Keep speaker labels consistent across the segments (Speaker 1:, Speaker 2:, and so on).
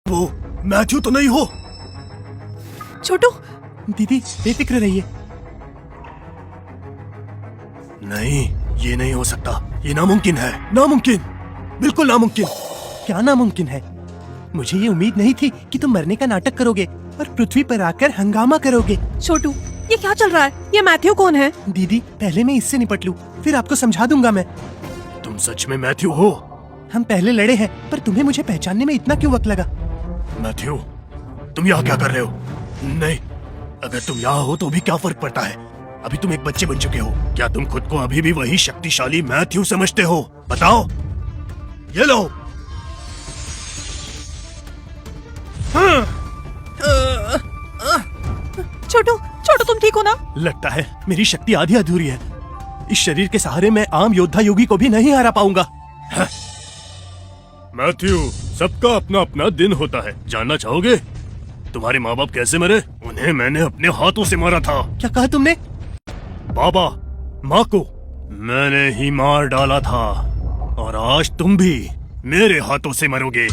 Speaker 1: वो मैथ्यू तो नहीं हो?
Speaker 2: छोटू,
Speaker 3: दीदी बेफिक्र रहिए।
Speaker 1: नहीं, ये नहीं हो सकता। ये नामुमकिन है, नामुमकिन, बिल्कुल नामुमकिन।
Speaker 3: क्या नामुमकिन है? मुझे ये उम्मीद नहीं थी कि तुम मरने का नाटक करोगे और पृथ्वी पर आकर हंगामा करोगे।
Speaker 2: छोटू, ये क्या चल रहा है? ये मैथ्यू कौन है?
Speaker 3: दीदी पहले मैं इससे निपट लूं, फिर आपको समझा दूंगा मैं।
Speaker 1: तुम सच में मैथ्यू हो?
Speaker 3: हम पहले लड़े हैं, पर तुम्हें मुझे पहचानने में इतना क्यों वक्त लगा?
Speaker 1: मैथ्यू, तुम यहाँ क्या कर रहे हो? नहीं, अगर तुम यहाँ हो तो भी क्या फर्क पड़ता है? अभी तुम एक बच्चे बन चुके हो। क्या तुम खुद को अभी भी वही शक्तिशाली मैथ्यू समझते हो? बताओ। ये लो।
Speaker 2: छोटू, छोटू तुम ठीक हो ना?
Speaker 3: लगता है मेरी शक्ति आधी अधूरी है। इस शरीर के सहारे मैं आम योद्धा योगी को भी नहीं हरा पाऊंगा।
Speaker 1: मैथ्यू, सबका अपना अपना दिन होता है। जानना चाहोगे तुम्हारे माँ बाप कैसे मरे? उन्हें मैंने अपने हाथों से मारा था।
Speaker 3: क्या कहा तुमने?
Speaker 1: बाबा, माँ को मैंने ही मार डाला था और आज तुम भी मेरे हाथों से मरोगे।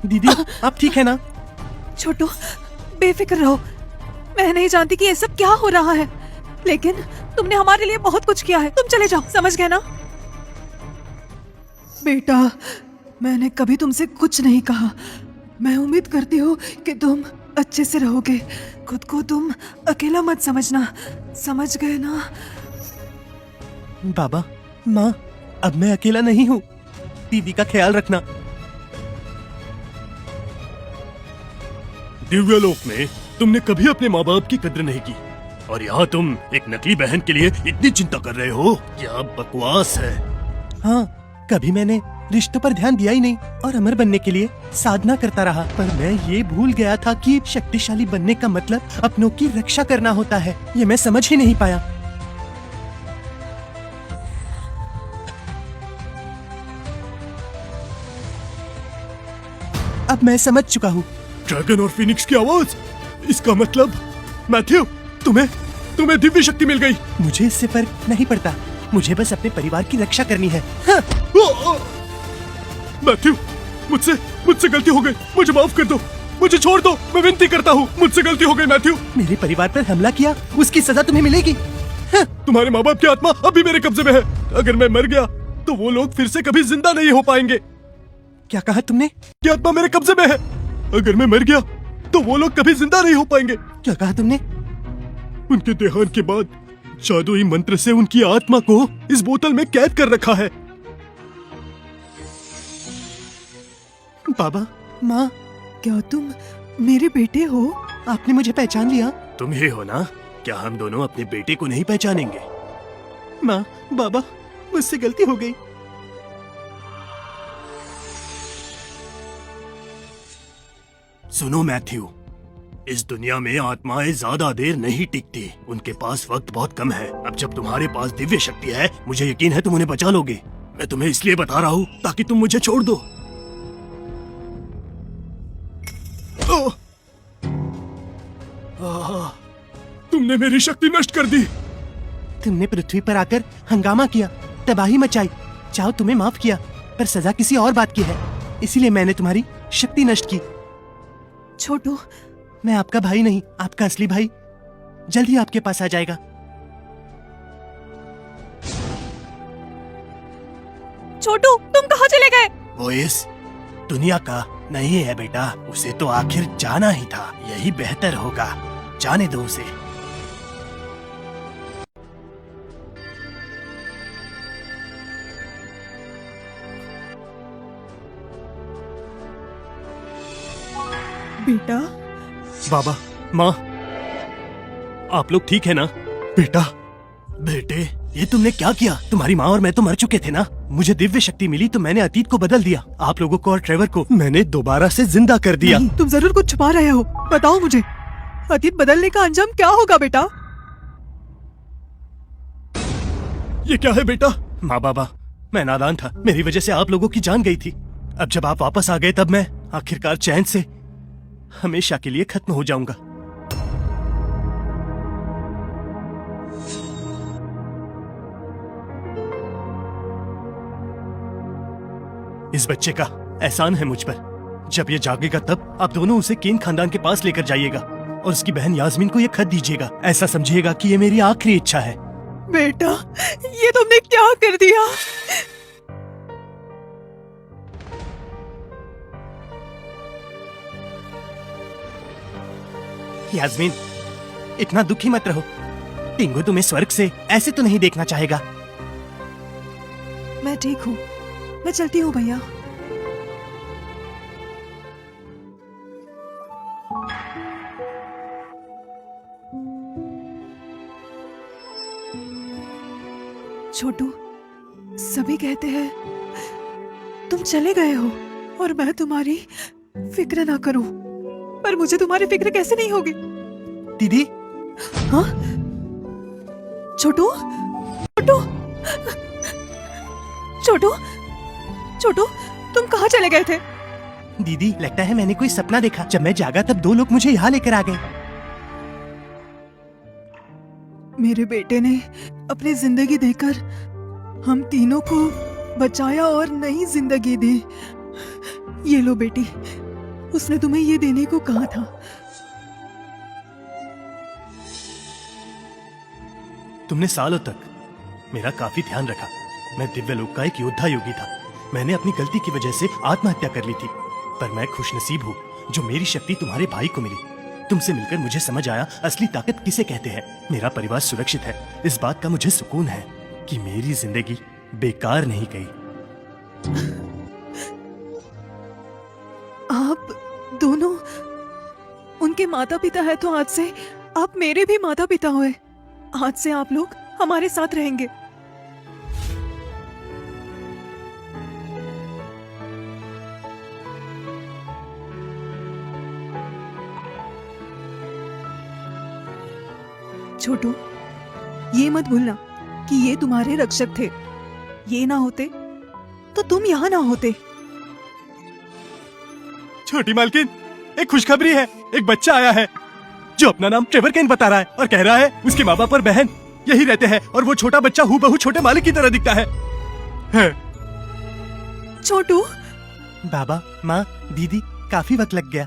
Speaker 3: दीदी आप ठीक है ना?
Speaker 2: छोटू, बेफिक्र रहो। मैं नहीं जानती कि ये सब क्या हो रहा है, लेकिन तुमने हमारे लिए बहुत कुछ किया है। तुम चले जाओ, समझ गए ना? बेटा, मैंने कभी तुमसे कुछ नहीं कहा। मैं उम्मीद करती हूँ कि तुम अच्छे से रहोगे। खुद को तुम अकेला मत समझना, समझ गए ना?
Speaker 3: बाबा, माँ, अब मैं अकेला नहीं हूँ। दीदी का ख्याल रखना।
Speaker 1: दिव्यलोक में तुमने कभी अपने माँ बाप की कद्र नहीं की और यहाँ तुम एक नकली बहन के लिए इतनी चिंता कर रहे हो। क्या बकवास है।
Speaker 3: हाँ, कभी मैंने रिश्तों पर ध्यान दिया ही नहीं और अमर बनने के लिए साधना करता रहा। पर मैं ये भूल गया था कि शक्तिशाली बनने का मतलब अपनों की रक्षा करना होता है। ये मैं समझ ही नहीं पाया। अब मैं समझ चुका हूँ।
Speaker 1: ड्रैगन और फिनिक्स की आवाज, इसका मतलब मैथ्यू, तुम्हें दिव्य शक्ति मिल गई।
Speaker 3: मुझे इससे फर्क नहीं पड़ता। मुझे बस अपने परिवार की रक्षा करनी है। हाँ।
Speaker 1: मैथ्यू, मुझसे गलती हो गई। मुझे माफ कर दो, मुझे छोड़ दो। मैं विनती करता हूँ, मुझसे गलती हो गई। मैथ्यू,
Speaker 3: मेरे परिवार पर हमला किया, उसकी सजा तुम्हें मिलेगी। हाँ।
Speaker 1: तुम्हारे माँ बाप की आत्मा अभी मेरे कब्जे में है। अगर मैं मर गया तो वो लोग फिर से कभी जिंदा नहीं हो पाएंगे।
Speaker 3: क्या कहा तुमने?
Speaker 1: की आत्मा मेरे कब्जे में है। अगर मैं मर गया तो वो लोग कभी जिंदा नहीं हो पाएंगे।
Speaker 3: क्या कहा तुमने?
Speaker 1: उनके देहांत के बाद जादुई मंत्र से उनकी आत्मा को इस बोतल में कैद कर रखा है।
Speaker 3: बाबा, माँ,
Speaker 2: क्या तुम मेरे बेटे हो?
Speaker 3: आपने मुझे पहचान लिया?
Speaker 1: तुम ही हो ना? क्या हम दोनों अपने बेटे को नहीं पहचानेंगे?
Speaker 3: माँ, बाबा, मुझसे गलती हो गई।
Speaker 1: सुनो मैथ्यू, इस दुनिया में आत्माएं ज्यादा देर नहीं टिकती। उनके पास वक्त बहुत कम है। अब जब तुम्हारे पास दिव्य शक्ति है, मुझे यकीन है तुम उन्हें बचा लोगे। मैं तुम्हें इसलिए बता रहा हूँ ताकि तुम मुझे छोड़ दो। तुमने मेरी शक्ति नष्ट कर दी।
Speaker 3: तुमने पृथ्वी पर आकर हंगामा किया, तबाही मचाई। चाहो तुम्हें माफ किया, पर सजा किसी और बात की है। इसीलिए मैंने तुम्हारी शक्ति नष्ट की।
Speaker 2: छोटू,
Speaker 3: मैं आपका भाई नहीं, आपका असली भाई जल्द ही आपके पास आ जाएगा।
Speaker 2: छोटू, तुम कहाँ चले गए?
Speaker 1: वो इस दुनिया का नहीं है बेटा। उसे तो आखिर जाना ही था। यही बेहतर होगा। जाने दो उसे।
Speaker 2: बेटा,
Speaker 3: बाबा, माँ, आप लोग ठीक है ना?
Speaker 1: बेटा, बेटे,
Speaker 3: ये तुमने क्या किया? तुम्हारी माँ और मैं तो मर चुके थे ना। मुझे दिव्य शक्ति मिली तो मैंने अतीत को बदल दिया। आप लोगों को और ट्रेवर को मैंने दोबारा से जिंदा कर दिया।
Speaker 2: नहीं, तुम जरूर कुछ छुपा रहे हो। बताओ मुझे, अतीत बदलने का अंजाम क्या होगा बेटा?
Speaker 1: ये क्या है बेटा?
Speaker 3: माँ बाबा, मैं नादान था। मेरी वजह से आप लोगों की जान गई थी। अब जब आप वापस आ गए तब मैं आखिरकार चैन से हमेशा के लिए खत्म हो जाऊंगा। इस बच्चे का
Speaker 1: एहसान है मुझ पर। जब ये जागेगा तब आप दोनों उसे केन खानदान के पास लेकर जाइएगा और उसकी बहन यास्मीन को ये खत दीजिएगा। ऐसा समझिएगा कि ये मेरी आखिरी इच्छा है।
Speaker 2: बेटा, ये तुमने क्या कर दिया?
Speaker 3: यास्मीन, इतना दुखी मत रहो। टिंगू तुम्हें स्वर्ग से ऐसे तो नहीं देखना चाहेगा।
Speaker 2: मैं ठीक हूँ, मैं चलती हूँ भैया। छोटू, सभी कहते हैं तुम चले गए हो और मैं तुम्हारी फिक्र ना करूं, पर मुझे तुम्हारी फिक्र कैसे नहीं होगी?
Speaker 3: दीदी,
Speaker 2: हाँ? छोटू, छोटू, छोटू, छोटू, तुम कहाँ चले गए थे?
Speaker 3: दीदी, लगता है मैंने कोई सपना देखा। जब मैं जागा तब दो लोग मुझे यहाँ लेकर आ गए।
Speaker 2: मेरे बेटे ने अपनी जिंदगी देकर हम तीनों को बचाया और नई जिंदगी दी। ये लो बेटी, उसने तुम्हें ये देने को कहा था।
Speaker 1: तुमने सालों तक मेरा काफी ध्यान रखा। मैं दिव्यलोक का एक योद्धा योगी था। मैंने अपनी गलती की वजह से आत्महत्या कर ली थी, पर मैं खुशनसीब हूँ जो मेरी शक्ति तुम्हारे भाई को मिली। तुमसे मिलकर मुझे समझ आया असली ताकत किसे कहते हैं। मेरा परिवार सुरक्षित है, इस बात का मुझे सुकून है कि मेरी जिंदगी बेकार नहीं गई।
Speaker 2: आप दोनों उनके माता पिता है तो आज से आप मेरे भी माता पिता हुए। आज से आप लोग हमारे साथ रहेंगे। छोटू, ये मत भूलना कि ये तुम्हारे रक्षक थे। ये ना होते तो तुम यहाँ ना होते।
Speaker 1: छोटी मालकिन, एक खुशखबरी है। एक बच्चा आया है जो अपना नाम ट्रेवर केन बता रहा है और कह रहा है उसके माँ बाप और बहन यही रहते हैं और वो छोटा बच्चा हूबहू छोटे मालिक की तरह दिखता है।
Speaker 2: छोटू,
Speaker 3: बाबा, माँ, दीदी, काफी वक्त लग गया।